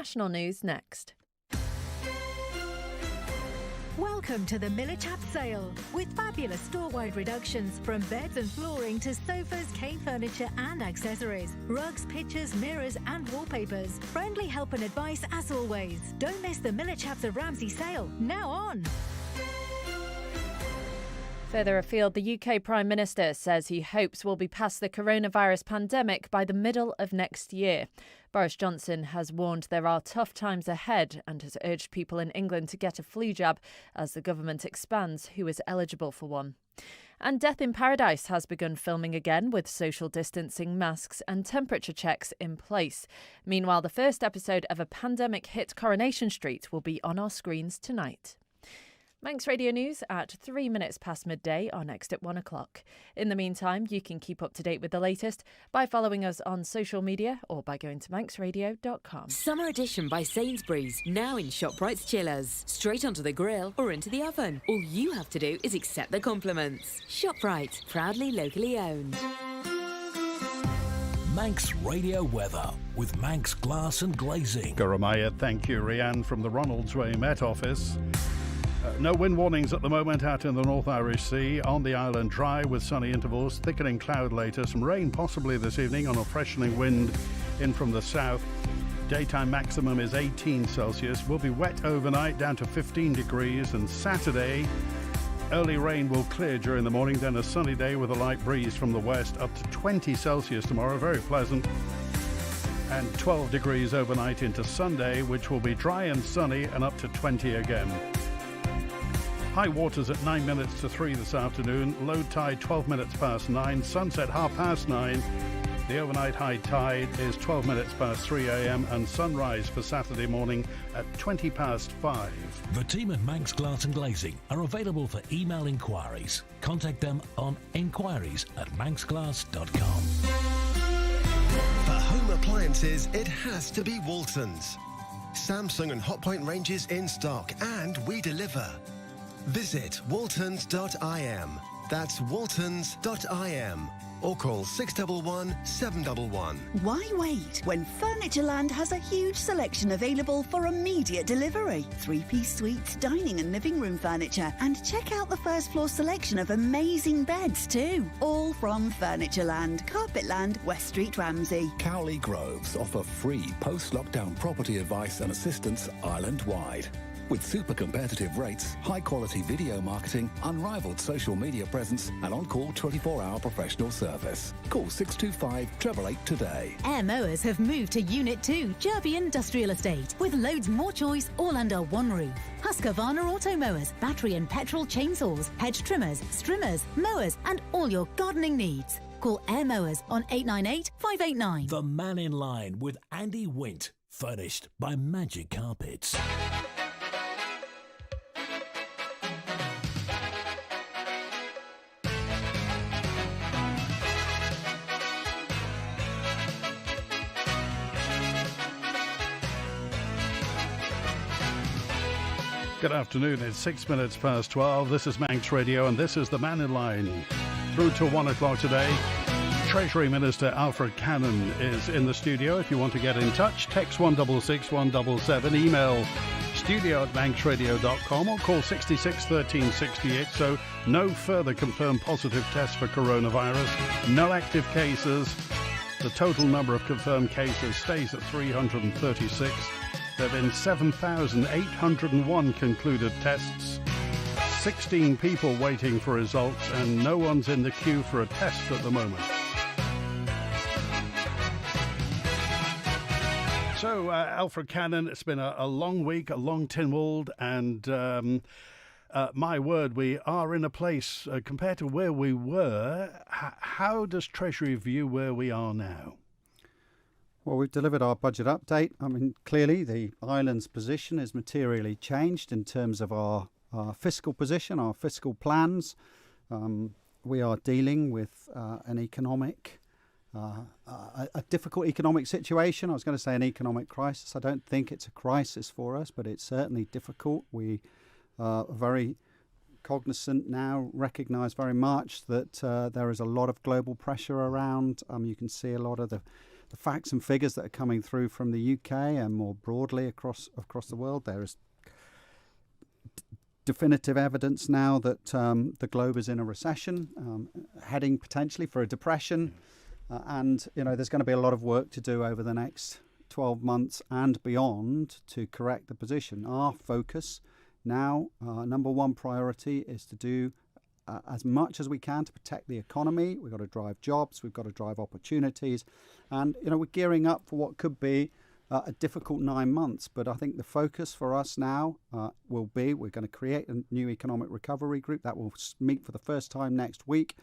national news next. Welcome to the Millichap sale with fabulous store-wide reductions from beds and flooring to sofas, cane furniture and accessories, rugs, pictures, mirrors and wallpapers. Friendly help and advice as always. Don't miss the Millichap's of Ramsey sale. Now on! Further afield, the UK Prime Minister says he hopes we'll be past the coronavirus pandemic by the middle of next year. Boris Johnson has warned there are tough times ahead and has urged people in England to get a flu jab as the government expands who is eligible for one. And Death in Paradise has begun filming again with social distancing, masks and temperature checks in place. Meanwhile, the first episode of a pandemic hit Coronation Street will be on our screens tonight. Manx Radio News at 3 minutes past midday are next at 1 o'clock. In the meantime, you can keep up to date with the latest by following us on social media or by going to manxradio.com. Summer Edition by Sainsbury's, now in ShopRite's chillers. Straight onto the grill or into the oven. All you have to do is accept the compliments. ShopRite, proudly locally owned. Manx Radio Weather with Manx Glass and Glazing. Garamaya, thank you, Rianne from the Ronaldsway Met Office. No wind warnings at the moment out in the North Irish Sea. On the island, dry with sunny intervals, thickening cloud later. Some rain possibly this evening on a freshening wind in from the south. Daytime maximum is 18 Celsius. Will be wet overnight down to 15 degrees. And Saturday, early rain will clear during the morning. Then a sunny day with a light breeze from the west up to 20 Celsius tomorrow. Very pleasant. And 12 degrees overnight into Sunday, which will be dry and sunny and up to 20 again. High waters at 9 minutes to 3 this afternoon. Low tide 12 minutes past 9. Sunset 9:30. The overnight high tide is 12 minutes past 3 a.m. and sunrise for Saturday morning at 20 past 5. The team at Manx Glass and Glazing are available for email inquiries. Contact them on inquiries@manxglass.com. For home appliances, it has to be Waltons. Samsung and Hotpoint ranges in stock, and we deliver. Visit waltons.im. That's waltons.im. Or call 611 711. Why wait when Furnitureland has a huge selection available for immediate delivery? 3-piece suites, dining and living room furniture. And check out the first floor selection of amazing beds too. All from Furnitureland, Carpetland, West Street, Ramsey. Cowley Groves offer free post-lockdown property advice and assistance island-wide. With super competitive rates, high-quality video marketing, unrivaled social media presence and on-call 24-hour professional service. Call 625 888 today. Air Mowers have moved to Unit 2, Jerby Industrial Estate, with loads more choice all under one roof. Husqvarna Auto Mowers, battery and petrol chainsaws, hedge trimmers, strimmers, mowers and all your gardening needs. Call Air Mowers on 898 589. The Mannin Line with Andy Wint. Furnished by Magic Carpets. Good afternoon, it's 6 minutes past 12. This is Manx Radio and this is the Mannin Line. Through to 1 o'clock today, Treasury Minister Alfred Cannan is in the studio. If you want to get in touch, text 166 177, email studio@manxradio.com or call 66 13 68. So no further confirmed positive tests for coronavirus, no active cases. The total number of confirmed cases stays at 336. There have been 7,801 concluded tests, 16 people waiting for results, and no one's in the queue for a test at the moment. So, Alfred Cannan, it's been a long week, a long Tynwald, and my word, we are in a place, compared to where we were, how does Treasury view where we are now? Well, we've delivered our budget update. I mean, clearly the island's position is materially changed in terms of our fiscal position, our fiscal plans. We are dealing with a difficult economic situation. I was going to say an economic crisis. I don't think it's a crisis for us, but it's certainly difficult. We are very cognizant now, recognise very much that there is a lot of global pressure around. You can see a lot of the the facts and figures that are coming through from the UK and more broadly across the world. There is definitive evidence now that the globe is in a recession, heading potentially for a depression, and there's going to be a lot of work to do over the next 12 months and beyond to correct the position. Our focus now, number one priority, is to do as much as we can to protect the economy. We've got to drive jobs, we've got to drive opportunities, and we're gearing up for what could be a difficult 9 months. But I think the focus for us now will be, we're going to create a new economic recovery group that will meet for the first time next week,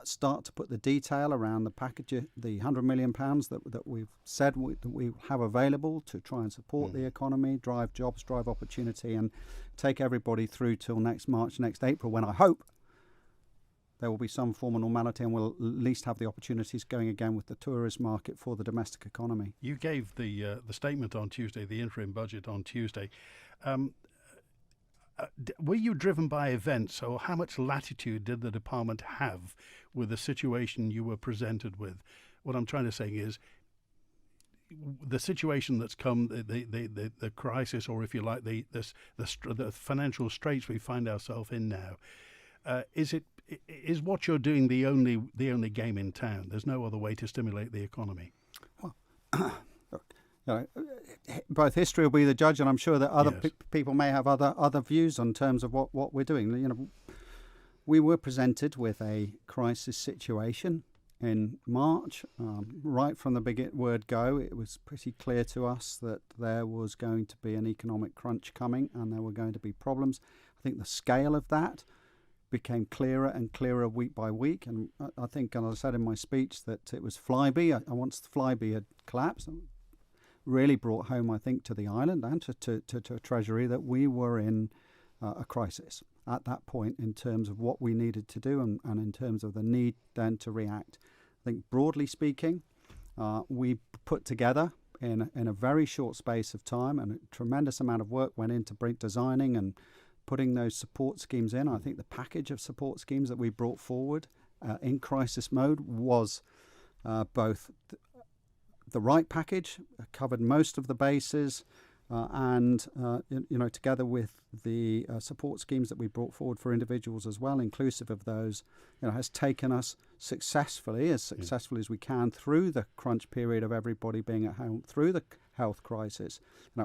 start to put the detail around the package, the £100 million that we've said that we have available to try and support the economy, drive jobs, drive opportunity, and take everybody through till next March, next April, when I hope there will be some form of normality and we'll at least have the opportunities going again with the tourist market for the domestic economy. You gave the statement on Tuesday, the interim budget on Tuesday. Were you driven by events, or how much latitude did the department have with the situation you were presented with? What I'm trying to say is, the situation that's come, the crisis, or if you like, the financial straits we find ourselves in now, is what you're doing the only game in town? There's no other way to stimulate the economy. Well, both history will be the judge, and I'm sure that other people may have other views in terms of what we're doing. We were presented with a crisis situation in March. Right from the word go, it was pretty clear to us that there was going to be an economic crunch coming and there were going to be problems. I think the scale of that became clearer and clearer week by week, and I think, as I said in my speech, that it was Flybe. Once the Flybe had collapsed, really brought home, I think, to the island and to Treasury that we were in a crisis at that point in terms of what we needed to do and in terms of the need then to react. I think, broadly speaking, we put together in a very short space of time, and a tremendous amount of work went into designing and putting those support schemes in. I think the package of support schemes that we brought forward in crisis mode was both the right package, covered most of the bases, and together with the support schemes that we brought forward for individuals as well, inclusive of those, has taken us successfully as we can through the crunch period of everybody being at home, through the health crisis,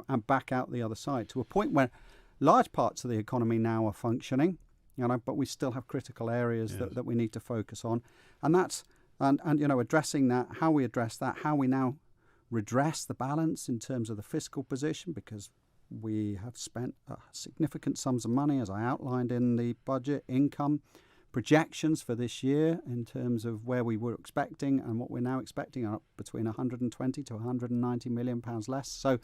and back out the other side to a point where large parts of the economy now are functioning, but we still have critical areas that we need to focus on, and that's addressing that, how we address that, how we now redress the balance in terms of the fiscal position, because we have spent significant sums of money, as I outlined in the budget, income projections for this year in terms of where we were expecting and what we're now expecting are up between 120 to 190 million pounds less. So,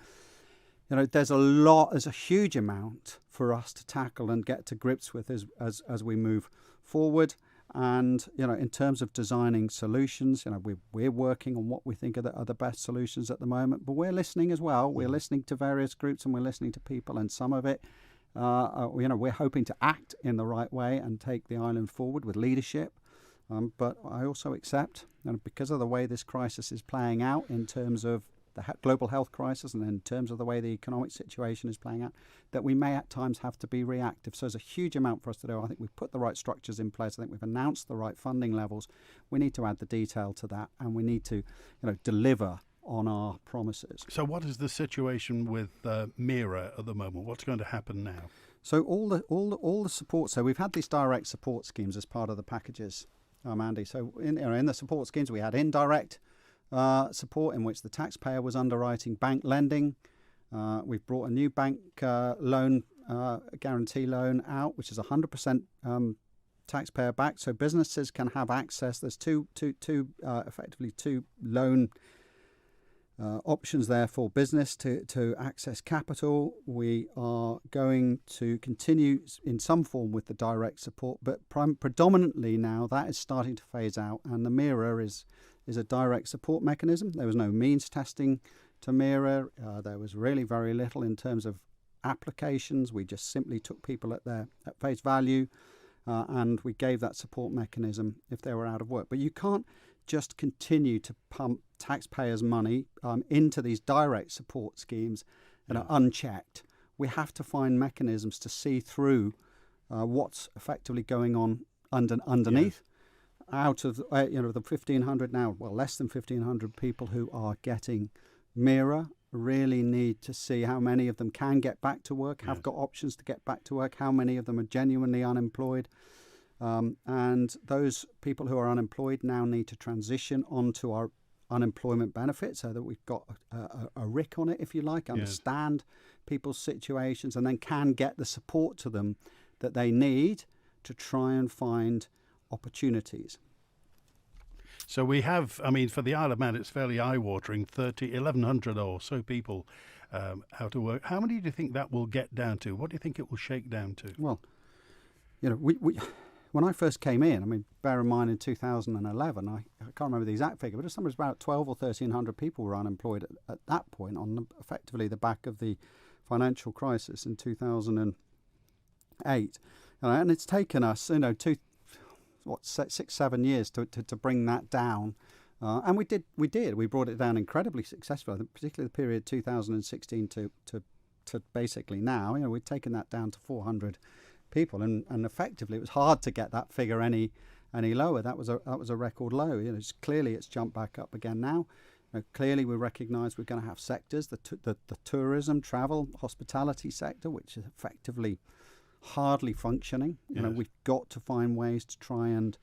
there's a huge amount for us to tackle and get to grips with as we move forward. And, in terms of designing solutions, we're working on what we think are the best solutions at the moment. But we're listening as well. We're listening to various groups and we're listening to people. And some of it, we're hoping to act in the right way and take the island forward with leadership. But I also accept, because of the way this crisis is playing out in terms of the global health crisis and in terms of the way the economic situation is playing out, that we may at times have to be reactive. So there's a huge amount for us to do. I think we've put the right structures in place. I think we've announced the right funding levels. We need to add the detail to that, and we need to deliver on our promises. So what is the situation with MIRA at the moment? What's going to happen now? So all the support. So we've had these direct support schemes as part of the packages, Andy. So in the support schemes we had indirect support in which the taxpayer was underwriting bank lending. We've brought a new bank loan, guarantee loan out, which is 100% taxpayer backed, so businesses can have access. There's effectively two loan options there for business to access capital. We are going to continue in some form with the direct support, but predominantly now that is starting to phase out, and the MIRA is a direct support mechanism. There was no means testing to MIRA. There was really very little in terms of applications. We just simply took people at face value, and we gave that support mechanism if they were out of work. But you can't just continue to pump taxpayers' money into these direct support schemes that are unchecked. We have to find mechanisms to see through what's effectively going on underneath. Out of the 1,500 now, well, less than 1,500 people who are getting MIRA, really need to see how many of them can get back to work, have got options to get back to work, how many of them are genuinely unemployed. And those people who are unemployed now need to transition onto our unemployment benefit so that we've got a RIC on it, if you like, understand people's situations, and then can get the support to them that they need to try and find opportunities. So we have, I mean, for the Isle of Man, it's fairly eye-watering, 1,100 or so people out of work. How many do you think that will get down to? What do you think it will shake down to? Well, we when I first came in, I mean, bear in mind in 2011, I can't remember the exact figure, but it's about 12 or 1,300 people were unemployed at that point on effectively the back of the financial crisis in 2008. And it's taken us, 6-7 years to bring that down. And we did. We brought it down incredibly successfully, particularly the period 2016 to basically now. We've taken that down to 400 people, and effectively it was hard to get that figure any lower. That was a record low. Clearly it's jumped back up again now. Clearly we recognise we're going to have sectors, the tourism, travel, hospitality sector, which is effectively hardly funcking. We've got to find ways to try and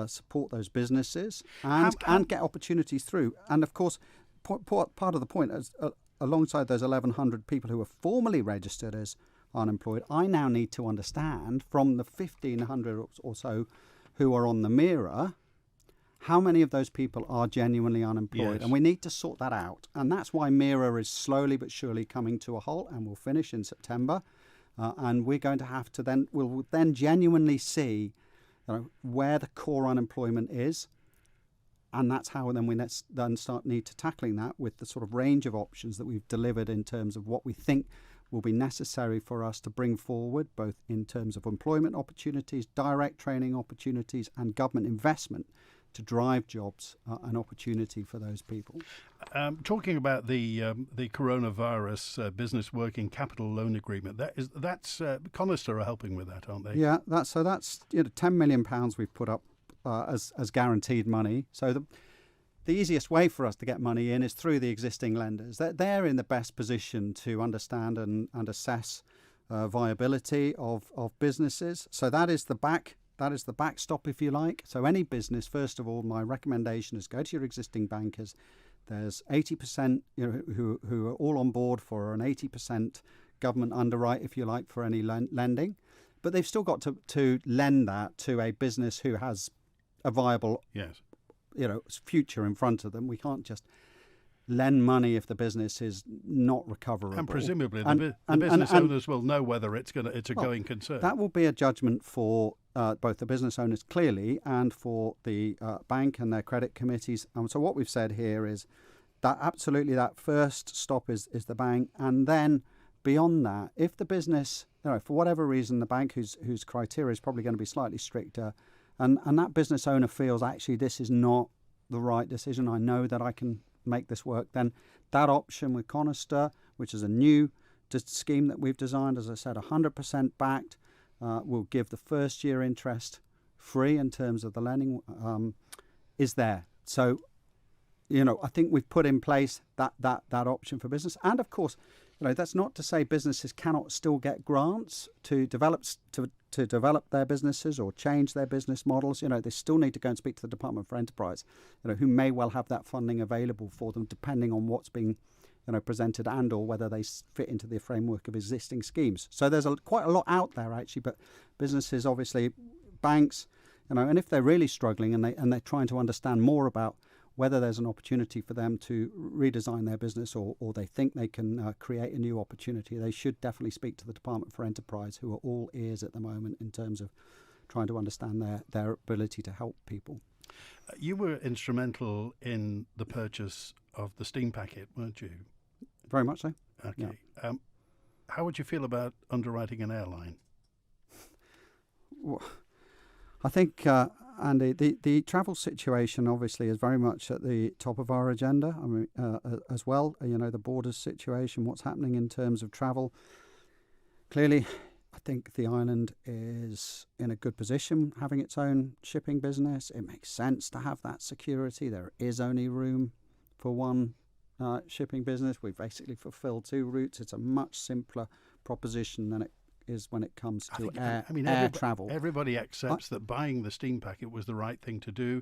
support those businesses and get opportunities through. And of course, part of the point is alongside those 1,100 people who are formally registered as unemployed, I now need to understand from the 1,500 or so who are on the MIRA, how many of those people are genuinely unemployed. And we need to sort that out. And that's why MIRA is slowly but surely coming to a halt and will finish in September. And we're going to have to we'll then genuinely see where the core unemployment is. And that's how then we need to tackling that with the sort of range of options that we've delivered in terms of what we think will be necessary for us to bring forward, both in terms of employment opportunities, direct training opportunities, and government investment to drive jobs and opportunity for those people. Talking about the coronavirus business working capital loan agreement, that's Conister are helping with that, aren't they? Yeah, that's £10 million we've put up as guaranteed money. So the easiest way for us to get money in is through the existing lenders. They're in the best position to understand and assess viability of businesses. So that is the backstop, if you like. So any business, first of all, my recommendation is go to your existing bankers. There's 80% who are all on board for an 80% government underwrite, if you like, for any lending. But they've still got to lend that to a business who has a viable future in front of them. We can't just lend money if the business is not recoverable. And presumably the business owners will know whether it's a going concern. That will be a judgment for both the business owners clearly and for the bank and their credit committees. So what we've said here is that absolutely that first stop is the bank, and then beyond that, if the business, for whatever reason, the bank whose criteria is probably going to be slightly stricter, and that business owner feels actually this is not the right decision, I know that I can make this work, then that option with Conister, which is a new scheme that we've designed, as I said, 100% backed, will give the first year interest free in terms of the lending, is there. So, I think we've put in place that option for business. And of course, that's not to say businesses cannot still get grants to develop their businesses or change their business models. They still need to go and speak to the Department for Enterprise, who may well have that funding available for them, depending on what's being presented and or whether they fit into the framework of existing schemes. So there's quite a lot out there actually, but businesses, obviously, banks, and if they're really struggling and they're trying to understand more about whether there's an opportunity for them to redesign their business or they think they can create a new opportunity, they should definitely speak to the Department for Enterprise, who are all ears at the moment in terms of trying to understand their ability to help people. You were instrumental in the purchase of the steam packet, weren't you? Very much so. Okay. Yeah. How would you feel about underwriting an airline? Well, I think, Andy, the travel situation obviously is very much at the top of our agenda. I mean, as well, the borders situation, what's happening in terms of travel. Clearly, I think the island is in a good position having its own shipping business. It makes sense to have that security. There is only room for one shipping business. We've basically fulfilled 2 routes. It's a much simpler proposition than it is when it comes to air travel. Everybody accepts that buying the steam packet was the right thing to do,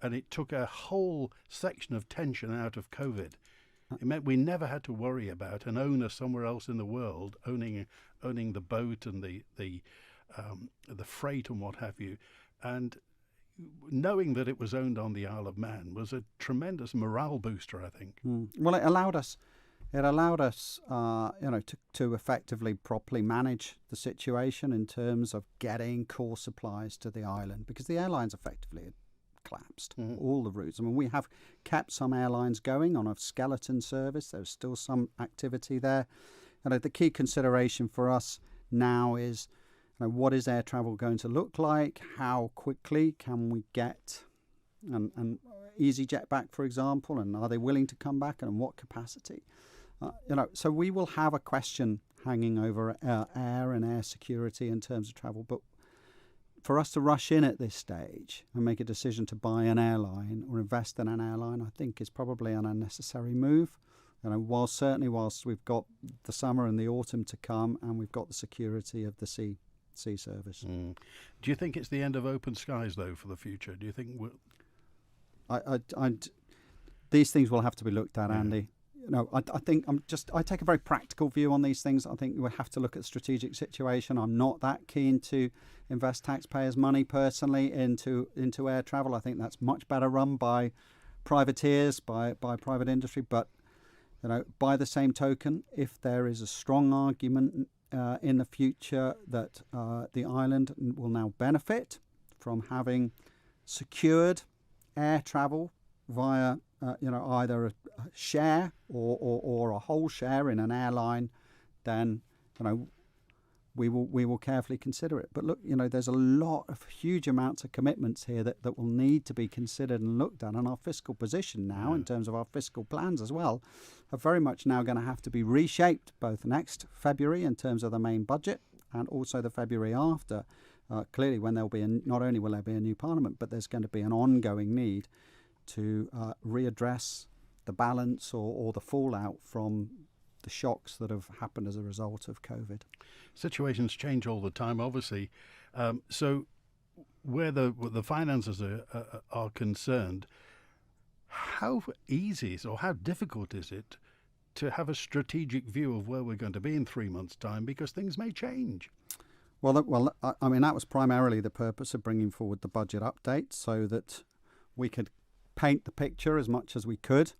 and it took a whole section of tension out of COVID. It meant we never had to worry about an owner somewhere else in the world owning the boat and the freight and what have you, and knowing that it was owned on the Isle of Man was a tremendous morale booster, I think. Well, it allowed us to effectively properly manage the situation in terms of getting core supplies to the island, because the airlines effectively had collapsed, all the routes. I mean, we have kept some airlines going on a skeleton service. There's still some activity there. The key consideration for us now is, what is air travel going to look like? How quickly can we get and EasyJet back, for example, and are they willing to come back, and in what capacity? So we will have a question hanging over air and air security in terms of travel. But for us to rush in at this stage and make a decision to buy an airline or invest in an airline, I think is probably an unnecessary move. Whilst we've got the summer and the autumn to come, and we've got the security of the sea service. Do you think it's the end of open skies, though, for the future? Do you think these things will have to be looked at, Andy? I think I take a very practical view on these things. I think we have to look at the strategic situation. I'm not that keen to invest taxpayers' money personally into air travel. I think that's much better run by privateers, by private industry. But by the same token, if there is a strong argument in the future that the island will now benefit from having secured air travel via either a share or a whole share in an airline, then we will carefully consider it. But look, there's a lot of huge amounts of commitments here that will need to be considered and looked at, and our fiscal position now, in terms of our fiscal plans as well, are very much now going to have to be reshaped, both next February in terms of the main budget and also the February after. Clearly, when there'll be not only will there be a new parliament, but there's going to be an ongoing need to readdress the balance or the fallout from the shocks that have happened as a result of COVID. Situations change all the time, obviously. So where the finances are concerned, how easy is or how difficult is it to have a strategic view of where we're going to be in 3 months' time, because things may change? Well, I mean, that was primarily the purpose of bringing forward the budget update, so that we could paint the picture as much as we could,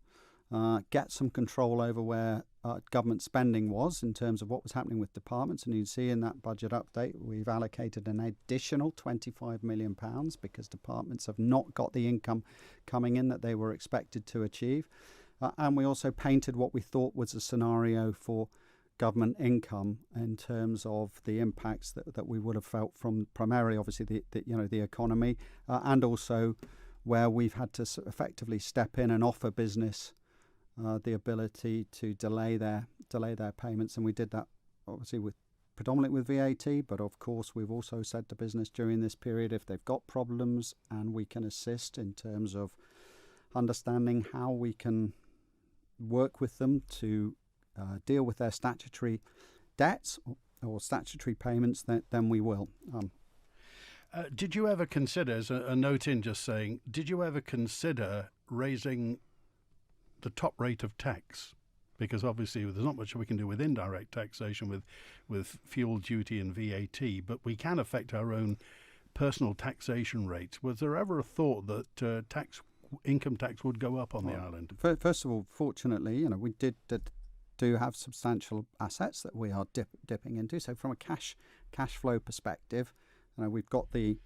get some control over where government spending was in terms of what was happening with departments. And you'd see in that budget update, we've allocated an additional £25 million because departments have not got the income coming in that they were expected to achieve. And we also painted what we thought was a scenario for government income in terms of the impacts that we would have felt from primarily, obviously, the economy, and also where we've had to effectively step in and offer business the ability to delay their payments. And we did that obviously predominantly with VAT, but of course we've also said to business during this period, if they've got problems and we can assist in terms of understanding how we can work with them to deal with their statutory debts or statutory payments, then we will. Did you ever consider, as a note in just saying, did you ever consider raising the top rate of tax? Because obviously there's not much we can do with indirect taxation with fuel duty and VAT, but we can affect our own personal taxation rates. Was there ever a thought that income tax would go up on the island? First of all, fortunately, we do have substantial assets that we are dipping into. So from a cash flow perspective, we've got the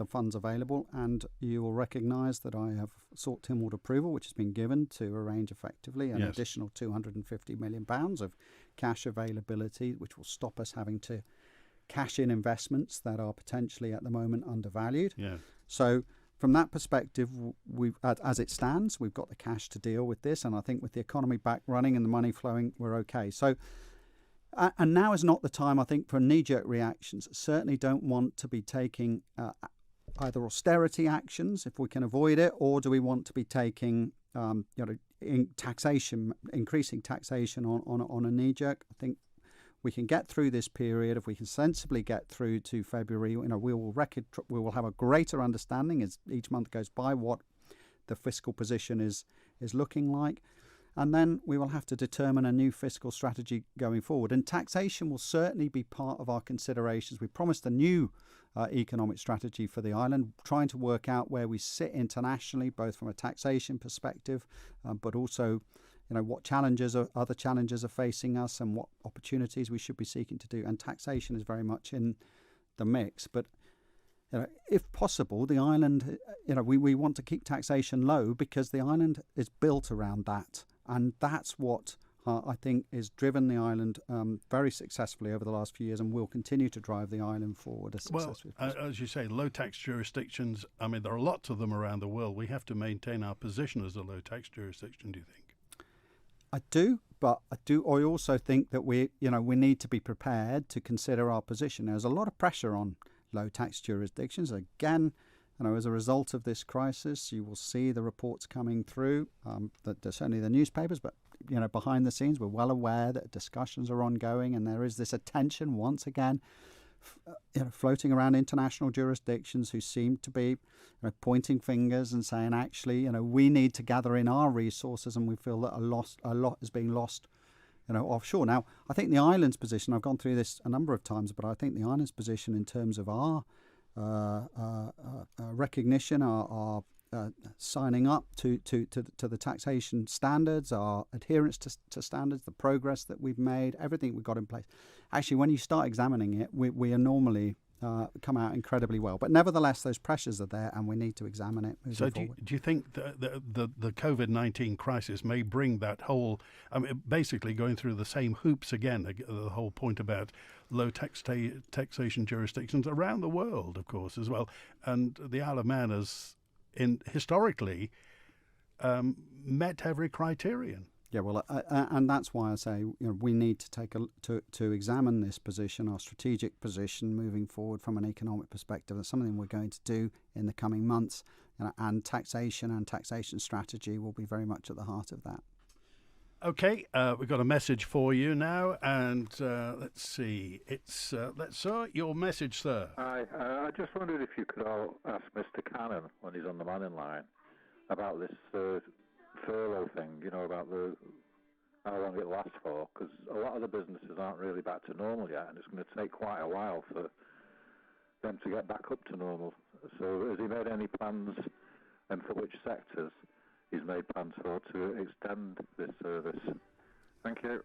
funds available, and you will recognise that I have sought Tynwald approval, which has been given to arrange effectively an additional £250 million of cash availability, which will stop us having to cash in investments that are potentially at the moment undervalued. Yeah. So from that perspective, as it stands, we've got the cash to deal with this, and I think with the economy back running and the money flowing, we're okay. So, and now is not the time, I think, for knee-jerk reactions. Certainly don't want to be taking either austerity actions if we can avoid it, or do we want to be taking increasing taxation on a knee-jerk? I think we can get through this period. If we can sensibly get through to February, we will have a greater understanding as each month goes by what the fiscal position is looking like, and then we will have to determine a new fiscal strategy going forward. And taxation will certainly be part of our considerations. We promised a new economic strategy for the island, trying to work out where we sit internationally, both from a taxation perspective, but also what other challenges are facing us and what opportunities we should be seeking to do. And taxation is very much in the mix. But if possible, the island, we want to keep taxation low because the island is built around that. And that's what I think has driven the island very successfully over the last few years and will continue to drive the island forward as successfully as possible. As you say, low-tax jurisdictions, there are lots of them around the world. We have to maintain our position as a low-tax jurisdiction, do you think? I do, but I also think that we need to be prepared to consider our position. There's a lot of pressure on low-tax jurisdictions. Again, as a result of this crisis, you will see the reports coming through, certainly the newspapers, but behind the scenes, we're well aware that discussions are ongoing, and there is this attention once again, floating around international jurisdictions who seem to be pointing fingers and saying, actually, we need to gather in our resources, and we feel that a lot is being lost, offshore. Now, I think the island's position, I've gone through this a number of times, but I think the island's position in terms of our recognition, our signing up to the taxation standards, our adherence to standards, the progress that we've made, everything we've got in place. Actually, when you start examining it, we are normally come out incredibly well. But nevertheless, those pressures are there, and we need to examine it moving forward. Do you think the COVID-19 crisis may bring that whole, basically going through the same hoops again, the whole point about low taxation jurisdictions around the world, of course, as well, and the Isle of Man has historically met every criterion. Yeah, well, and that's why I say we need to to examine this position, our strategic position moving forward from an economic perspective. That's something we're going to do in the coming months, and taxation strategy will be very much at the heart of that. Okay, we've got a message for you now, and let's see. It's sir, your message, sir. Hi, I just wondered if you could all ask Mr. Cannan when he's on the Mannin line about this furlough thing. About how long it lasts for, because a lot of the businesses aren't really back to normal yet, and it's going to take quite a while for them to get back up to normal. So, has he made any plans, and for which sectors he's made plans for, to extend this service? Thank you.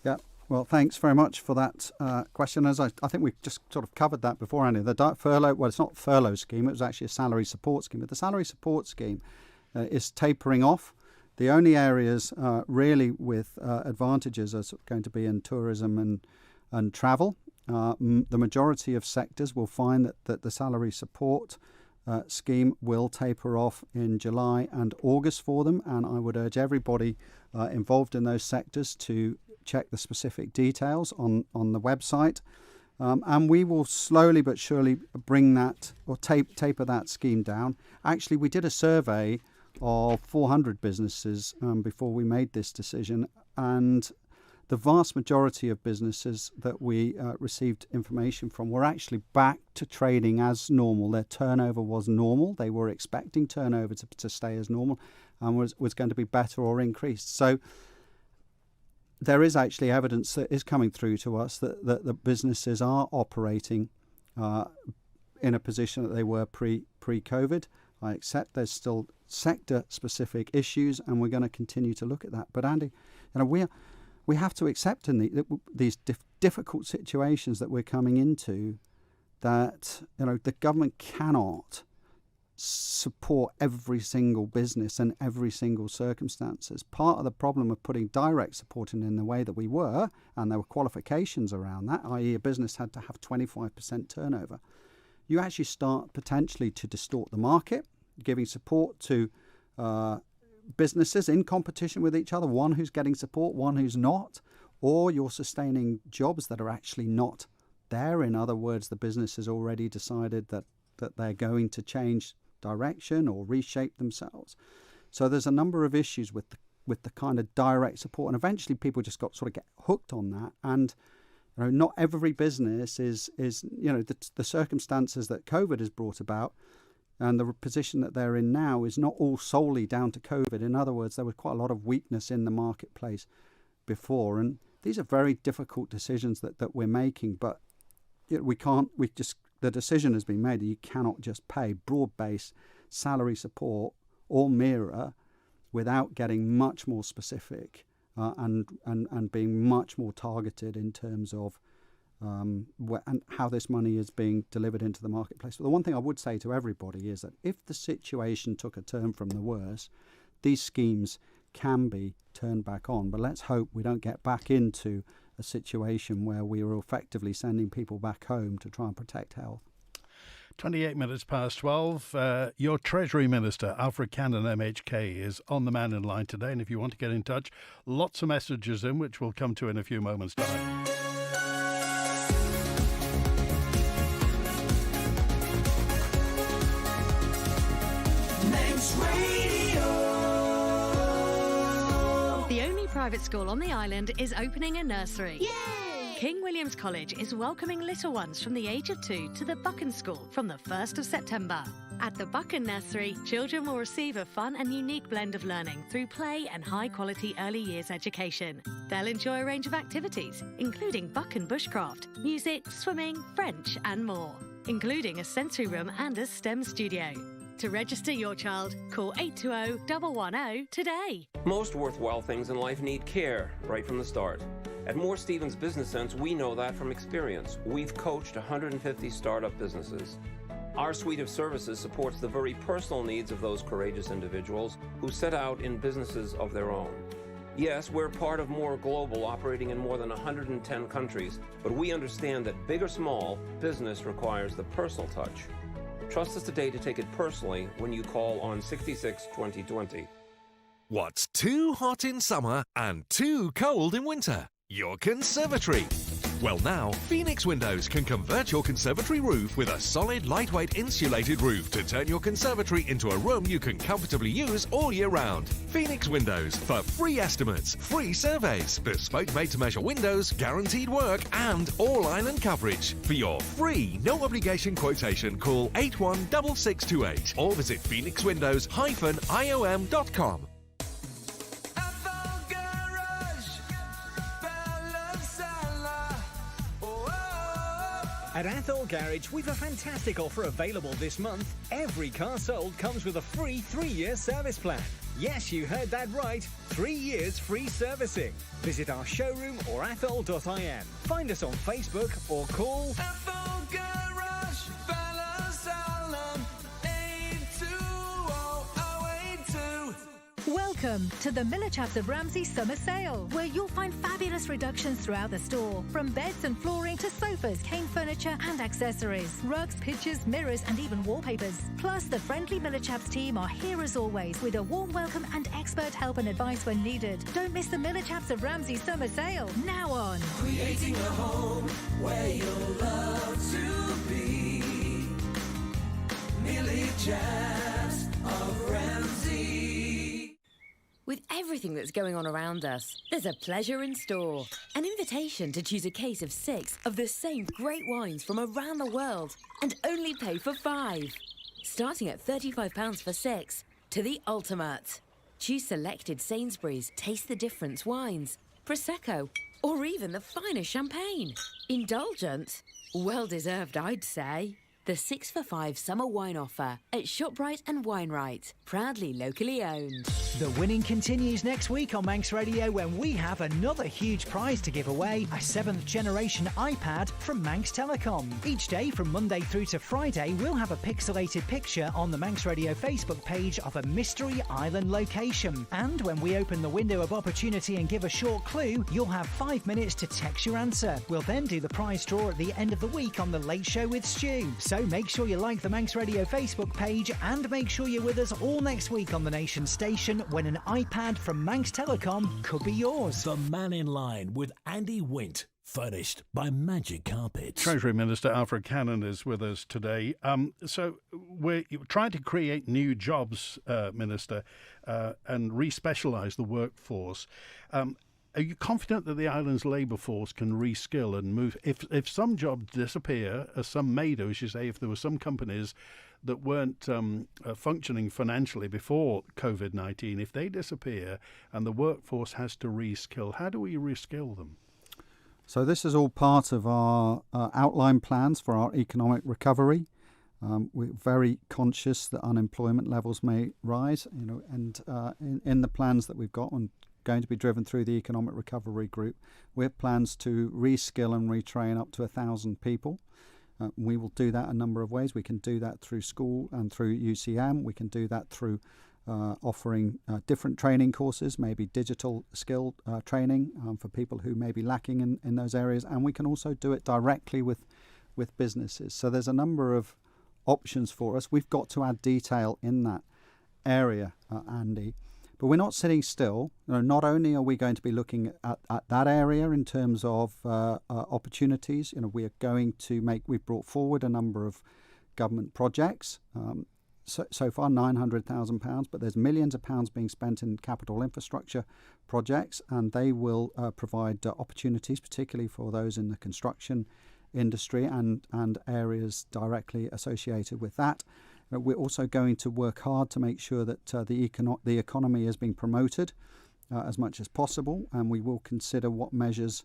Yeah, well, thanks very much for that question. As I think we just sort of covered that before, Andy. The furlough, well, it's not a furlough scheme, it was actually a salary support scheme. But the salary support scheme is tapering off. The only areas really with advantages are going to be in tourism and travel. The majority of sectors will find that the salary support scheme will taper off in July and August for them, and I would urge everybody involved in those sectors to check the specific details on the website, and we will slowly but surely bring that or taper that scheme down. Actually, we did a survey of 400 businesses before we made this decision, and the vast majority of businesses that we received information from were actually back to trading as normal. Their turnover was normal. They were expecting turnover to stay as normal and was going to be better or increased. So there is actually evidence that is coming through to us that the businesses are operating in a position that they were pre-COVID. I accept there's still sector-specific issues, and we're going to continue to look at that. But Andy, we have to accept in these difficult situations that we're coming into that the government cannot support every single business and every single circumstances. Part of the problem of putting direct support in the way that we were, and there were qualifications around that, i.e. a business had to have 25% turnover, you actually start potentially to distort the market, giving support to businesses in competition with each other, one who's getting support, one who's not, or you're sustaining jobs that are actually not there. In other words, the business has already decided that they're going to change direction or reshape themselves. So there's a number of issues with the kind of direct support, and eventually people just get hooked on that. And not every business is the circumstances that COVID has brought about and the position that they're in now is not all solely down to COVID. In other words, there was quite a lot of weakness in the marketplace before, and these are very difficult decisions that we're making, but the decision has been made that you cannot just pay broad-based salary support or mirror without getting much more specific and being much more targeted in terms of and how this money is being delivered into the marketplace. But the one thing I would say to everybody is that if the situation took a turn from the worse, these schemes can be turned back on. But let's hope we don't get back into a situation where we are effectively sending people back home to try and protect health. 28 minutes past 12. Your Treasury Minister, Alfred Cannan, MHK, is on the Mannin line today. And if you want to get in touch, lots of messages in, which we'll come to in a few moments' time. The only private school on the island is opening a nursery. Yay! King William's College is welcoming little ones from the age of 2 to the Buchan School from the 1st of September. At the Buchan Nursery, children will receive a fun and unique blend of learning through play and high-quality early years education. They'll enjoy a range of activities, including Buchan bushcraft, music, swimming, French and more, including a sensory room and a STEM studio. To register your child, call 820-110 today. Most worthwhile things in life need care right from the start. At Moore Stevens Business Sense, we know that from experience. We've coached 150 startup businesses. Our suite of services supports the very personal needs of those courageous individuals who set out in businesses of their own. Yes, we're part of Moore Global, operating in more than 110 countries, but we understand that big or small, business requires the personal touch. Trust us today to take it personally when you call on 66 2020. What's too hot in summer and too cold in winter? Your conservatory. Well, now, Phoenix Windows can convert your conservatory roof with a solid, lightweight insulated roof to turn your conservatory into a room you can comfortably use all year round. Phoenix Windows for free estimates, free surveys, bespoke made-to-measure windows, guaranteed work, and all-island coverage. For your free, no-obligation quotation, call 816628 or visit phoenixwindows-iom.com. At Athol Garage, we've a fantastic offer available this month. Every car sold comes with a free 3-year service plan. Yes, you heard that right. 3 years free servicing. Visit our showroom or athol.im. Find us on Facebook or call Athol Garage, Balasalam, 820082. Welcome to the Miller Chaps of Ramsey Summer Sale, where you'll find fabulous reductions throughout the store. From beds and flooring to sofas, cane furniture and accessories, rugs, pictures, mirrors and even wallpapers. Plus, the friendly Miller Chaps team are here as always with a warm welcome and expert help and advice when needed. Don't miss the Miller Chaps of Ramsey Summer Sale, now on. Creating a home where you'll love to be. Miller Chaps of Ramsey. With everything that's going on around us, there's a pleasure in store. An invitation to choose a case of 6 of the same great wines from around the world and only pay for 5. Starting at £35 for 6, to the ultimate. Choose selected Sainsbury's Taste the Difference wines, Prosecco, or even the finest champagne. Indulgent? Well deserved, I'd say. the 6 for 5 summer wine offer at ShopRite and WineRite, proudly locally owned. The winning continues next week on Manx Radio when we have another huge prize to give away, a 7th generation iPad from Manx Telecom. Each day from Monday through to Friday, we'll have a pixelated picture on the Manx Radio Facebook page of a mystery island location. And when we open the window of opportunity and give a short clue, you'll have 5 minutes to text your answer. We'll then do the prize draw at the end of the week on The Late Show with Stu. So make sure you like the Manx Radio Facebook page and make sure you're with us all next week on the Nation station when an iPad from Manx Telecom could be yours. The Mannin Line with Andy Wint, furnished by Magic Carpets. Treasury Minister Alfred Cannan is with us today. So we're trying to create new jobs, Minister, and re-specialise the workforce. Are you confident that the island's labour force can reskill and move? If some jobs disappear, as some may do, as you say, if there were some companies that weren't functioning financially before COVID-19, if they disappear and the workforce has to reskill, how do we reskill them? So this is all part of our outline plans for our economic recovery. We're very conscious that unemployment levels may rise, and in the plans that we've got and going to be driven through the Economic Recovery Group, we have plans to reskill and retrain up to 1,000 people. We will do that a number of ways. We can do that through school and through UCM. We can do that through offering different training courses, maybe digital skill training for people who may be lacking in those areas. And we can also do it directly with businesses. So there's a number of options for us. We've got to add detail in that area, Andy. But we're not sitting still. Not only are we going to be looking at that area in terms of opportunities, we are going to we've brought forward a number of government projects. So far, £900,000, but there's millions of pounds being spent in capital infrastructure projects, and they will provide opportunities, particularly for those in the construction industry and areas directly associated with that. We're also going to work hard to make sure that the economy is being promoted as much as possible, and we will consider what measures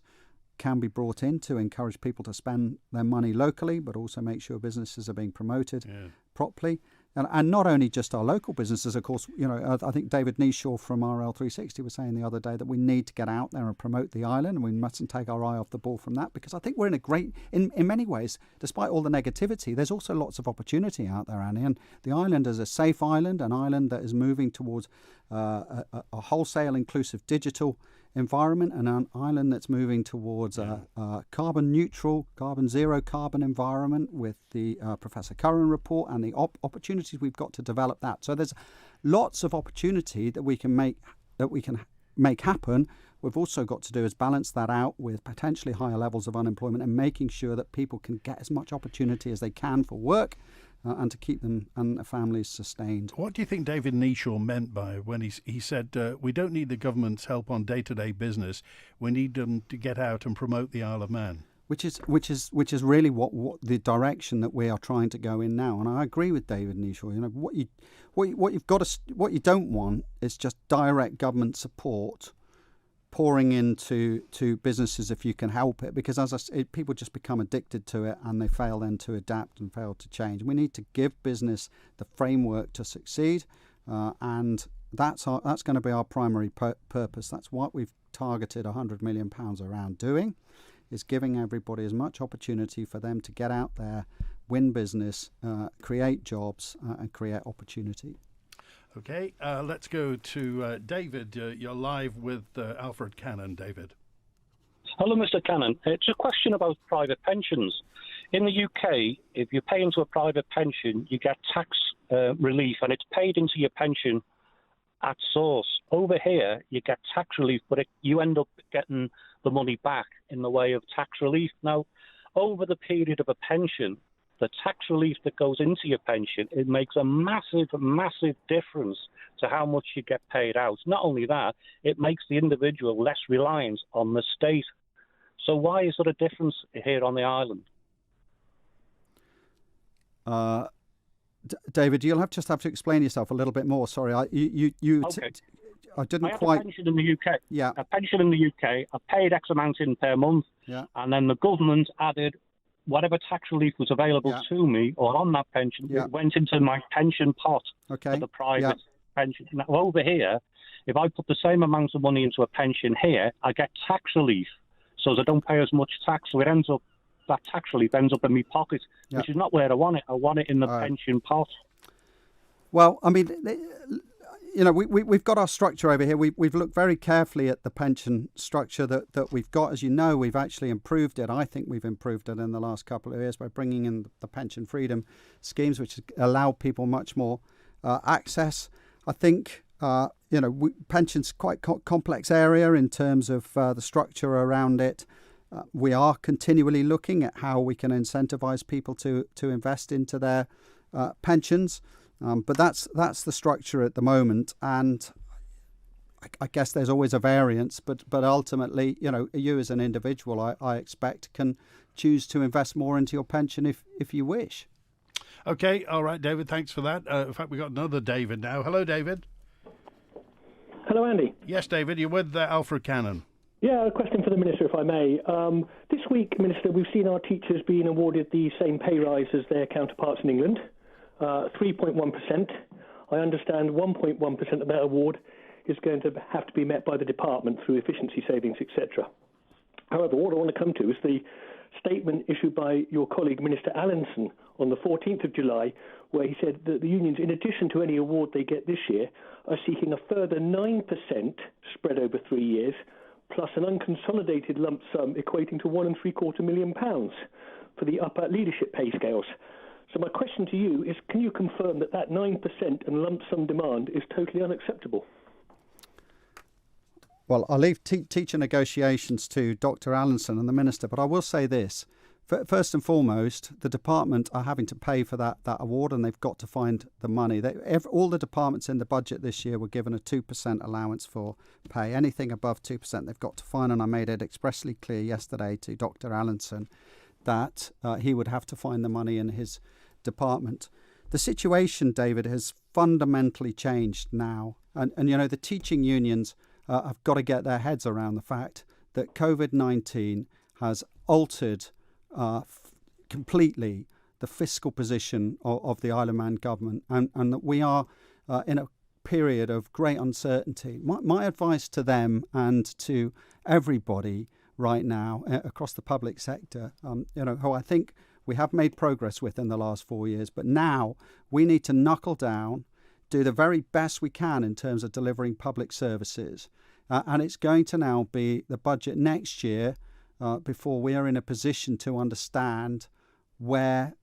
can be brought in to encourage people to spend their money locally, but also make sure businesses are being promoted properly. And not only just our local businesses, of course. I think David Neeshaw from RL360 was saying the other day that we need to get out there and promote the island, and we mustn't take our eye off the ball from that, because I think we're in many ways, despite all the negativity, there's also lots of opportunity out there, Annie. And the island is a safe island, an island that is moving towards a wholesale inclusive digital environment, and an island that's moving towards a carbon neutral, zero carbon environment with the Professor Curran report and the opportunities we've got to develop that. So there's lots of opportunity that we can make happen. We've also got to do is balance that out with potentially higher levels of unemployment and making sure that people can get as much opportunity as they can for work and to keep them and their families sustained. What do you think David Neeshaw meant by when he said we don't need the government's help on day-to-day business, we need them to get out and promote the Isle of Man? Which is really what the direction that we are trying to go in now. And I agree with David Neeshaw. What you don't want is just direct government support pouring into businesses if you can help it, because people just become addicted to it and they fail then to adapt and fail to change. We need to give business the framework to succeed, and that's going to be our primary purpose. That's what we've targeted £100 million around doing, is giving everybody as much opportunity for them to get out there, win business, create jobs and create opportunity. Okay, let's go to David. You're live with Alfred Cannan. David. Hello, Mr. Cannan. It's a question about private pensions. In the UK, if you pay into a private pension, you get tax relief, and it's paid into your pension at source. Over here, you get tax relief, but you end up getting the money back in the way of tax relief. Now, over the period of a pension, the tax relief that goes into your pension, it makes a massive, massive difference to how much you get paid out. Not only that, it makes the individual less reliant on the state. So why is there a difference here on the island? David, you'll have to explain yourself a little bit more. Sorry, I didn't quite. A pension in the UK. Yeah. A pension in the UK. I paid X amount in per month. Yeah. And then the government added whatever tax relief was available to me or on that pension, it went into my pension pot for the private pension. Now, over here, if I put the same amount of money into a pension here, I get tax relief, so I don't pay as much tax. So that tax relief ends up in my pocket, which is not where I want it. I want it in the pension pot. Well, I mean, we've got our structure over here. We've looked very carefully at the pension structure that we've got. As you know, we've actually improved it. I think we've improved it in the last couple of years by bringing in the pension freedom schemes, which allow people much more access. I think, pension's quite complex area in terms of the structure around it. We are continually looking at how we can incentivize people to invest into their pensions. But that's the structure at the moment, and I guess there's always a variance. But ultimately, you as an individual, I expect, can choose to invest more into your pension if you wish. Okay, all right, David. Thanks for that. In fact, we got another David now. Hello, David. Hello, Andy. Yes, David. You're with Alfred Cannan. Yeah, a question for the Minister, if I may. This week, Minister, we've seen our teachers being awarded the same pay rise as their counterparts in England. 3.1%. I understand 1.1% of that award is going to have to be met by the department through efficiency savings, etc. However, what I want to come to is the statement issued by your colleague, Minister Allinson, on the 14th of July, where he said that the unions, in addition to any award they get this year, are seeking a further 9% spread over 3 years, plus an unconsolidated lump sum equating to £1.75 million for the upper leadership pay scales. So my question to you is, can you confirm that 9% and lump sum demand is totally unacceptable? Well, I'll leave teacher negotiations to Dr. Allinson and the Minister, but I will say this. First and foremost, the department are having to pay for that award, and they've got to find the money. All the departments in the budget this year were given a 2% allowance for pay. Anything above 2% they've got to find, and I made it expressly clear yesterday to Dr. Allinson that he would have to find the money in his department. The situation, David, has fundamentally changed now. And the teaching unions have got to get their heads around the fact that COVID-19 has altered completely the fiscal position of the Isle of Man government, and that we are in a period of great uncertainty. My advice to them and to everybody right now across the public sector, who I think we have made progress with in the last 4 years, but now we need to knuckle down, do the very best we can in terms of delivering public services. And it's going to now be the budget next year before we are in a position to understand where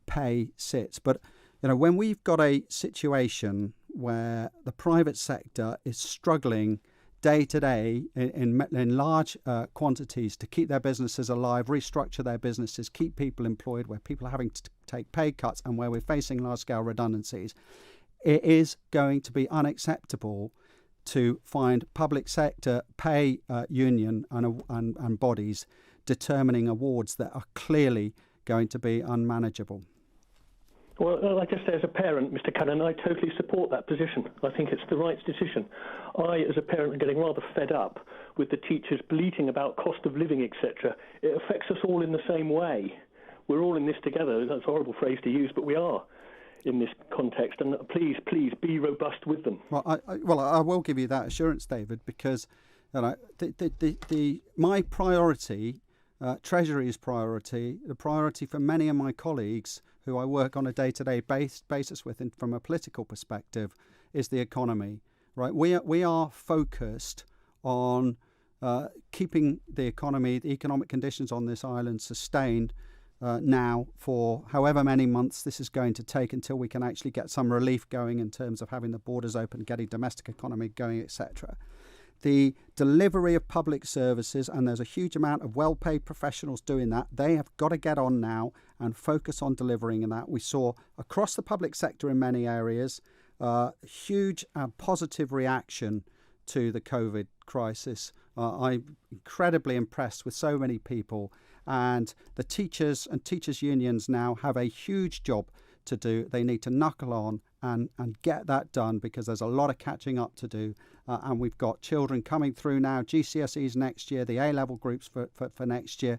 pay sits. But, when we've got a situation where the private sector is struggling day to day in large quantities to keep their businesses alive, restructure their businesses, keep people employed, where people are having to take pay cuts and where we're facing large-scale redundancies, it is going to be unacceptable to find public sector pay union and bodies determining awards that are clearly going to be unmanageable. Well, I just say as a parent, Mr. Cannan, I totally support that position. I think it's the right decision. I, as a parent, am getting rather fed up with the teachers bleating about cost of living, etc. It affects us all in the same way. We're all in this together. That's a horrible phrase to use, but we are in this context. And please be robust with them. Well, I will give you that assurance, David, because my priority, Treasury's priority, the priority for many of my colleagues who I work on a day-to-day basis with, and from a political perspective, is the economy. Right? We are focused on keeping the economy, the economic conditions on this island sustained now for however many months this is going to take until we can actually get some relief going in terms of having the borders open, getting domestic economy going, etc. The delivery of public services, and there's a huge amount of well-paid professionals doing that. They have got to get on now and focus on delivering that. We saw across the public sector in many areas huge positive reaction to the COVID crisis. I'm incredibly impressed with so many people, and the teachers and teachers' unions now have a huge job to do. They need to knuckle on and get that done, because there's a lot of catching up to do. And we've got children coming through now, GCSEs next year, the A-level groups for next year.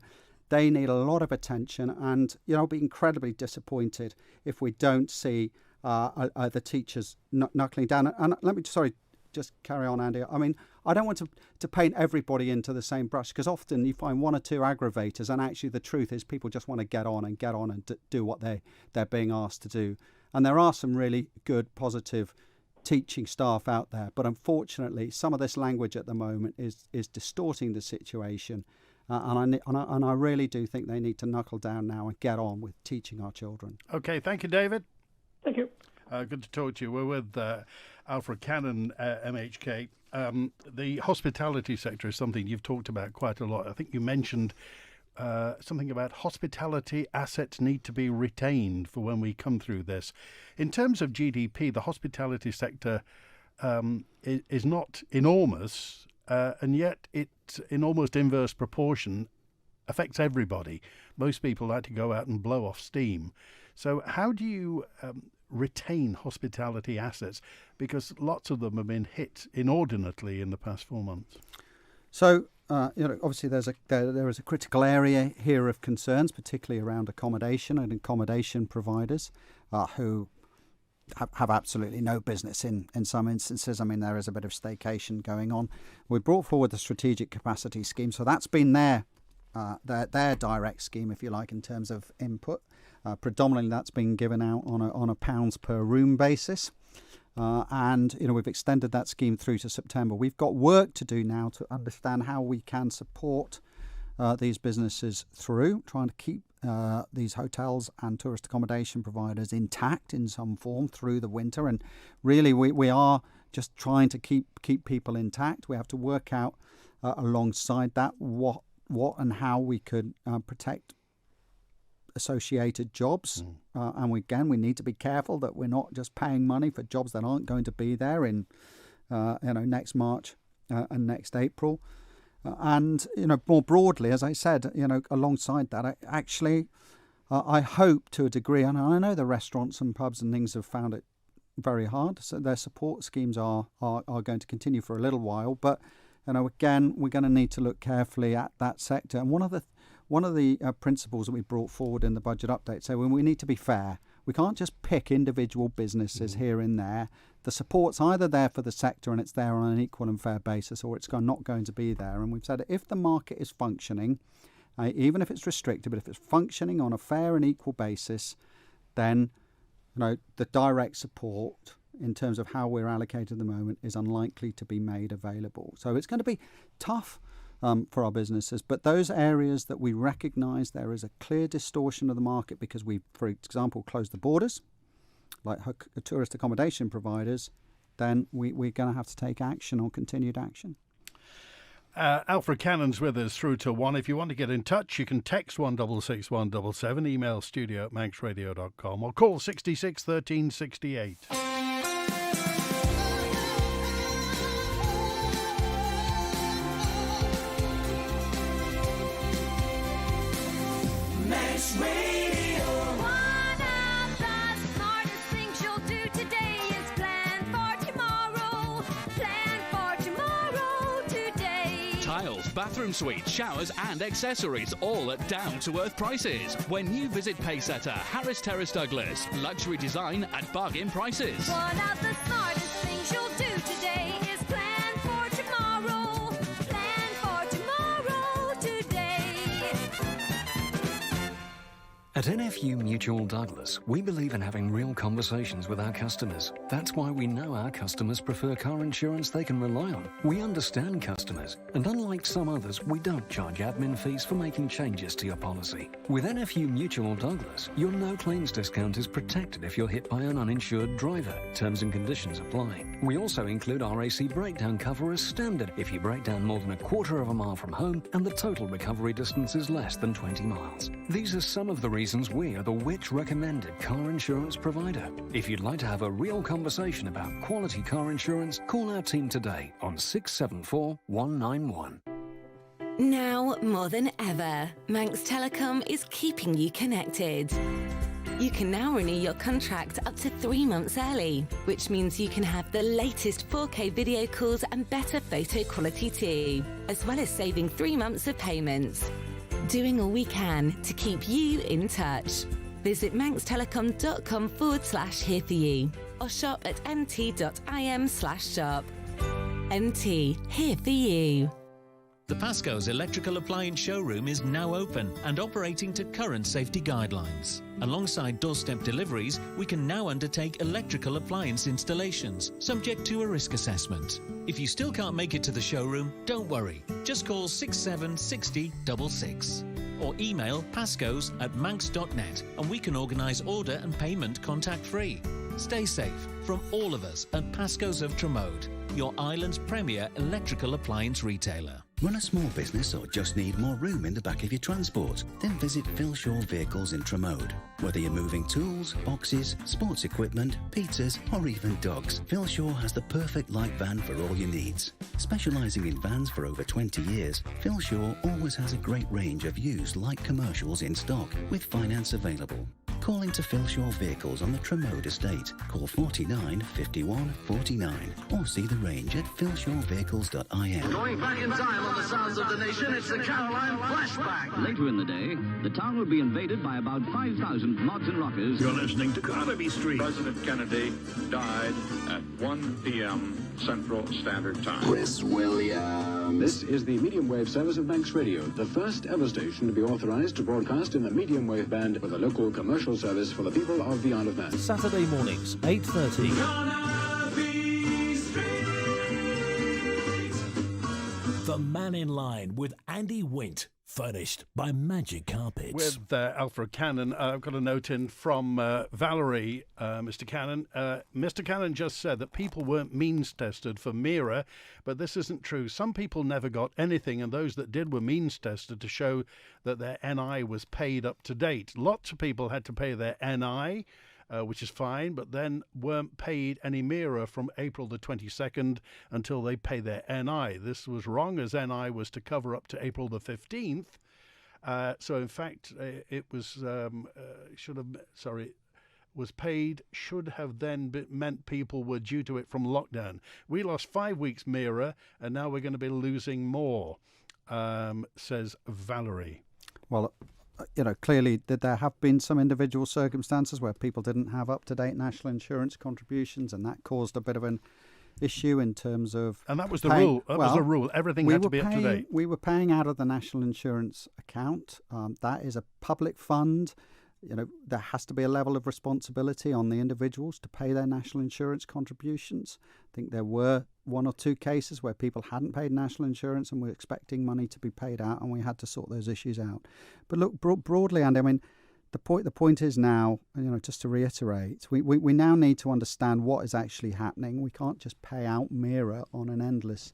They need a lot of attention, and I'll be incredibly disappointed if we don't see the teachers knuckling down. And let me just carry on, Andy. I mean, I don't want to paint everybody into the same brush, because often you find one or two aggravators, and actually the truth is people just want to get on and do what they're being asked to do. And there are some really good, positive teaching staff out there, but unfortunately some of this language at the moment is distorting the situation. And I really do think they need to knuckle down now and get on with teaching our children. Okay, thank you, David. Thank you. Good to talk to you. We're with Alfred Cannan, MHK. The hospitality sector is something you've talked about quite a lot. I think you mentioned something about hospitality assets need to be retained for when we come through this. In terms of GDP, the hospitality sector is not enormous, and yet it, in almost inverse proportion, affects everybody. Most people like to go out and blow off steam. So how do you retain hospitality assets? Because lots of them have been hit inordinately in the past 4 months. So, obviously there is a critical area here of concerns, particularly around accommodation and accommodation providers who have absolutely no business in some instances. I mean, there is a bit of staycation going on. We brought forward the strategic capacity scheme, so that's been their direct scheme, if you like, in terms of input. Predominantly, that's been given out on a pounds per room basis, and we've extended that scheme through to September. We've got work to do now to understand how we can support these businesses through, trying to keep these hotels and tourist accommodation providers intact in some form through the winter. And really, we are just trying to keep people intact. We have to work out alongside that what and how we could protect associated jobs. And we need to be careful that we're not just paying money for jobs that aren't going to be there in next March and next April. And more broadly, as I said, alongside that, I hope to a degree, and I know the restaurants and pubs and things have found it very hard, so their support schemes are going to continue for a little while. But again, we're going to need to look carefully at that sector. And one of the principles that we brought forward in the budget update, so we need to be fair. We can't just pick individual businesses here and there. The support's either there for the sector and it's there on an equal and fair basis, or it's not going to be there. And we've said if the market is functioning, even if it's restricted, but if it's functioning on a fair and equal basis, then the direct support in terms of how we're allocated at the moment is unlikely to be made available. So it's going to be tough for our businesses, but those areas that we recognise there is a clear distortion of the market because we, for example, closed the borders, like tourist accommodation providers, then we're going to have to take action or continued action. Alfred Cannan's with us through to 1. If you want to get in touch, you can text 166 177, email studio@manxradio.com, or call 66 13 68. Manx Radio. One of the smartest things you'll do today is plan for tomorrow. Plan for tomorrow today. Tiles, bathroom suites, showers and accessories, all at down-to-earth prices. When you visit Paysetter, Harris Terrace Douglas, luxury design at bargain prices. One of the smartest things you'll do today is plan for tomorrow. Plan for tomorrow today. At NFU Mutual Douglas, we believe in having real conversations with our customers. That's why we know our customers prefer car insurance they can rely on. We understand customers, and unlike some others, we don't charge admin fees for making changes to your policy. With NFU Mutual Douglas, your no-claims discount is protected if you're hit by an uninsured driver. Terms and conditions apply. We also include RAC breakdown cover as standard if you break down more than a quarter of a mile from home and the total recovery distance is less than 20 miles. These are some of the reasons we are the Which recommended car insurance provider. If you'd like to have a real conversation about quality car insurance, call our team today on 674 191. Now more than ever, Manx Telecom is keeping you connected. You can now renew your contract up to 3 months early, which means you can have the latest 4K video calls and better photo quality too, as well as saving 3 months of payments. doing all we can to keep you in touch. Visit manxtelecom.com/here for you or shop at mt.im/shop. MT, here for you. The Pasco's electrical appliance showroom is now open and operating to current safety guidelines. Alongside doorstep deliveries, we can now undertake electrical appliance installations, subject to a risk assessment. If you still can't make it to the showroom, don't worry. Just call 676066 or email pascos@manx.net and we can organise order and payment contact-free. Stay safe from all of us at Pasco's of Tremode, your island's premier electrical appliance retailer. Run a small business or just need more room in the back of your transport? Then visit Phil Shaw Vehicles in Tremode. Whether you're moving tools, boxes, sports equipment, pizzas or even dogs, Phil Shaw has the perfect light van for all your needs. Specialising in vans for over 20 years, Phil Shaw always has a great range of used light commercials in stock with finance available. Call into Phil Shaw Vehicles on the Tremode estate. Call 49 51 49 or see the range at philshawvehicles.in. Going back in time on the sounds of the nation, it's the Caroline Flashback. Later in the day, the town would be invaded by about 5,000 mods and rockers. You're listening to Carnaby Street. President Kennedy died at 1 p.m. Central Standard Time. Chris Williams. This is the medium wave service of Manx Radio, the first ever station to be authorised to broadcast in the medium wave band with a local commercial service for the people of the Isle of Man. Saturday mornings, 8:30. The Mannin Line with Andy Wint. Furnished by Magic Carpets. With Alfred Cannan, I've got a note in from Valerie, Mr. Cannan. Mr. Cannan just said that people weren't means tested for MIRA, but this isn't true. Some people never got anything, and those that did were means tested to show that their NI was paid up to date. Lots of people had to pay their NI, which is fine, but then weren't paid any MIRA from April the 22nd until they pay their NI. This was wrong, as NI was to cover up to April the 15th. So in fact, it was was paid, should have then meant people were due to it from lockdown. We lost 5 weeks MIRA, and now we're going to be losing more, says Valerie. Well, clearly that there have been some individual circumstances where people didn't have up-to-date national insurance contributions, and that caused a bit of an issue in terms of... And that was the rule. That was the rule. Everything had to be up to date. We were paying out of the national insurance account. That is a public fund. There has to be a level of responsibility on the individuals to pay their national insurance contributions. I think there were 1 or 2 cases where people hadn't paid national insurance and were expecting money to be paid out, and we had to sort those issues out. But look, broadly, Andy, I mean, the point is now, just to reiterate, we now need to understand what is actually happening. We can't just pay out MIRA on an endless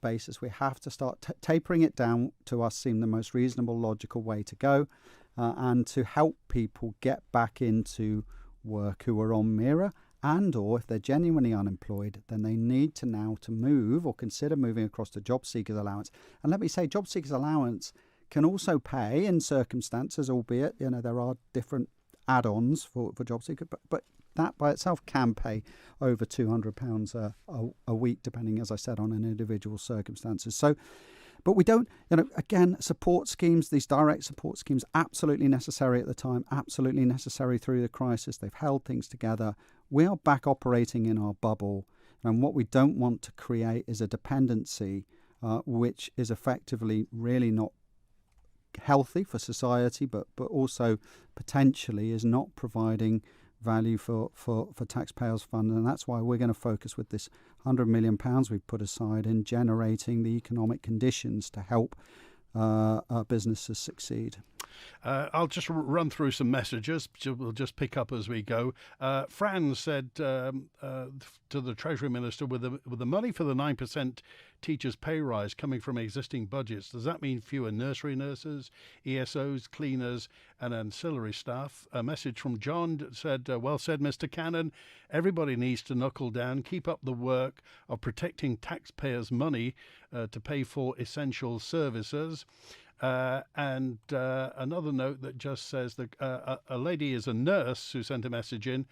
basis. We have to start tapering it down. To us, seem the most reasonable, logical way to go. And to help people get back into work who are on MIRA, and or if they're genuinely unemployed, then they need to now to move or consider moving across to job seekers allowance. And let me say, job seekers allowance can also pay in circumstances, albeit there are different add-ons for job seekers, but that by itself can pay over £200 a week, depending, as I said, on an individual circumstances. So. But we don't, again, support schemes, these direct support schemes, absolutely necessary at the time, absolutely necessary through the crisis. They've held things together. We are back operating in our bubble. And what we don't want to create is a dependency which is effectively really not healthy for society, but also potentially is not providing value for taxpayers' fund, and that's why we're going to focus with this £100 million we've put aside in generating the economic conditions to help our businesses succeed. I'll just run through some messages. We'll just pick up as we go. Fran said to the Treasury Minister, with the money for the 9% teachers' pay rise coming from existing budgets, does that mean fewer nursery nurses, ESOs, cleaners and ancillary staff? A message from John said, well said, Mr. Cannan. Everybody needs to knuckle down, keep up the work of protecting taxpayers' money to pay for essential services. And another note that just says that a lady is a nurse who sent a message in.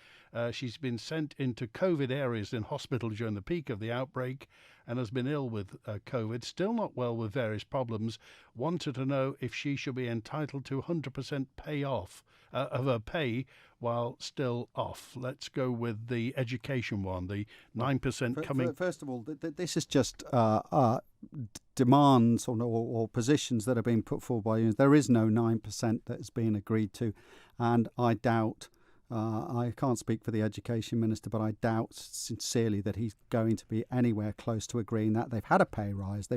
She's been sent into COVID areas in hospital during the peak of the outbreak. and has been ill with COVID, still not well with various problems, wanted to know if she should be entitled to 100% pay off of her pay while still off. Let's go with the education one, the 9% coming. First of all, this is just demands or positions that are being put forward by unions. There is no 9% that is being agreed to, and I doubt, I can't speak for the Education Minister, but I doubt sincerely that he's going to be anywhere close to agreeing that. They've had a pay rise.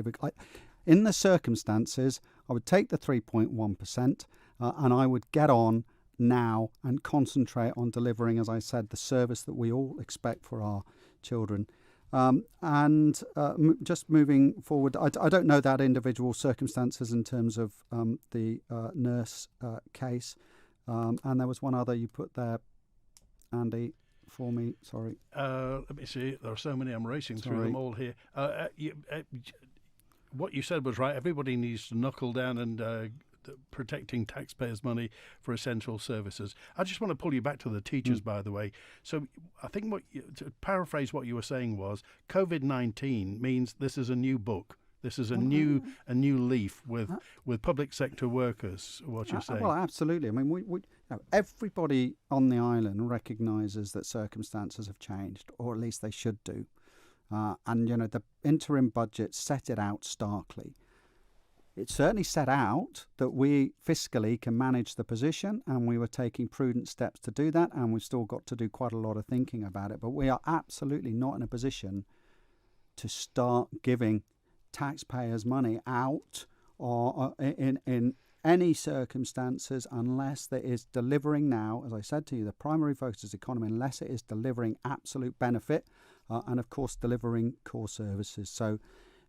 In the circumstances, I would take the 3.1% and I would get on now and concentrate on delivering, as I said, the service that we all expect for our children. Just moving forward, I don't know that individual circumstances in terms of the nurse case. And there was one other you put there, Andy, for me. Sorry. Let me see. There are so many. I'm racing through them all here. What you said was right. Everybody needs to knuckle down and protecting taxpayers' money for essential services. I just want to pull you back to the teachers, by the way. So I think to paraphrase what you were saying was COVID-19 means this is a new book. This is a new leaf with public sector workers. What you're saying? Well, absolutely. I mean, everybody on the island recognises that circumstances have changed, or at least they should do. And the interim budget set it out starkly. It certainly set out that we fiscally can manage the position, and we were taking prudent steps to do that, and we've still got to do quite a lot of thinking about it. But we are absolutely not in a position to start giving taxpayers' money out or in any circumstances unless it is delivering now. As I said to you, the primary focus is economy, unless it is delivering absolute benefit and, of course, delivering core services. So,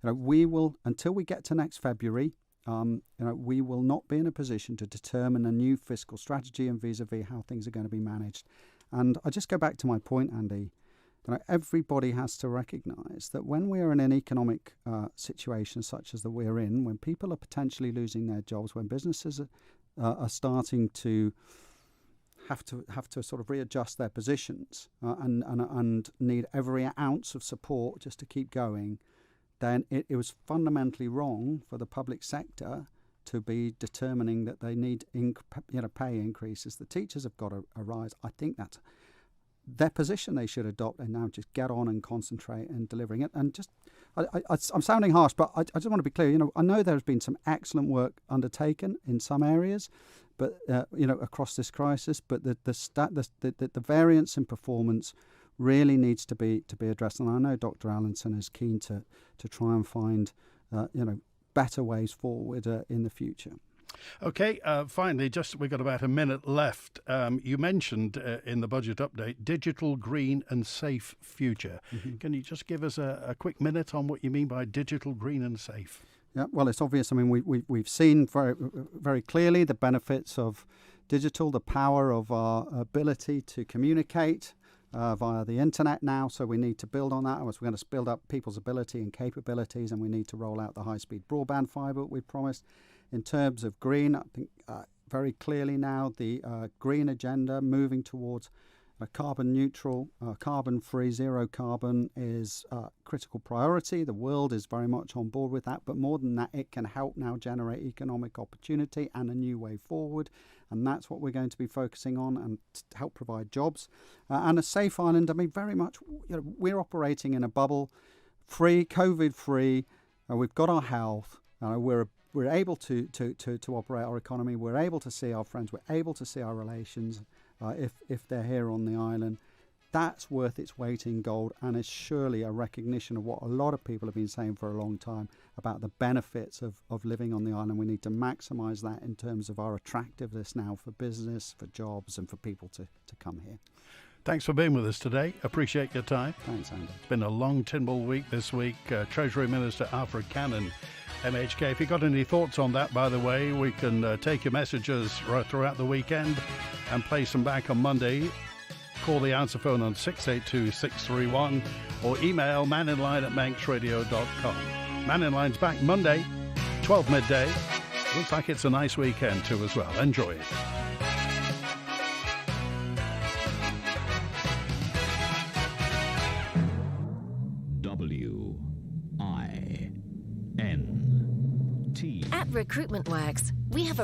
we will, until we get to next February, we will not be in a position to determine a new fiscal strategy and vis-a-vis how things are going to be managed. And I just go back to my point, Andy. Everybody has to recognise that when we are in an economic situation such as that we're in, when people are potentially losing their jobs, when businesses are starting to have to sort of readjust their positions and need every ounce of support just to keep going, then it was fundamentally wrong for the public sector to be determining that they need pay increases. The teachers have got a rise. I think that's their position they should adopt, and now just get on and concentrate in delivering it. And just, I'm sounding harsh, but I just want to be clear. I know there's been some excellent work undertaken in some areas, but across this crisis. But the variance in performance really needs to be addressed. And I know Dr. Allinson is keen to try and find better ways forward in the future. Okay, finally, we've got about a minute left. You mentioned in the budget update, digital, green and safe future. Mm-hmm. Can you just give us a quick minute on what you mean by digital, green and safe? Yeah, well, it's obvious. I mean, we've seen very, very clearly the benefits of digital, the power of our ability to communicate via the internet now. So we need to build on that. We're going to build up people's ability and capabilities, and we need to roll out the high-speed broadband fibre we promised. In terms of green, I think very clearly now the green agenda moving towards a carbon neutral, carbon free, zero carbon is a critical priority. The world is very much on board with that. But more than that, it can help now generate economic opportunity and a new way forward. And that's what we're going to be focusing on, and to help provide jobs. And a safe island, I mean, very much, we're operating in a bubble, free, COVID free. We've got our health. We're able to operate our economy. We're able to see our friends. We're able to see our relations if they're here on the island. That's worth its weight in gold, and is surely a recognition of what a lot of people have been saying for a long time about the benefits of living on the island. We need to maximise that in terms of our attractiveness now for business, for jobs, and for people to come here. Thanks for being with us today. Appreciate your time. Thanks, Andy. It's been a long Tynwald week this week. Treasury Minister Alfred Cannan, MHK. If you've got any thoughts on that, by the way, we can take your messages right throughout the weekend and place them back on Monday. Call the answer phone on 682-631 or email manninline@manxradio.com. Mannin Line's back Monday, 12 midday. Looks like it's a nice weekend too as well. Enjoy it. At Recruitment Works, we have a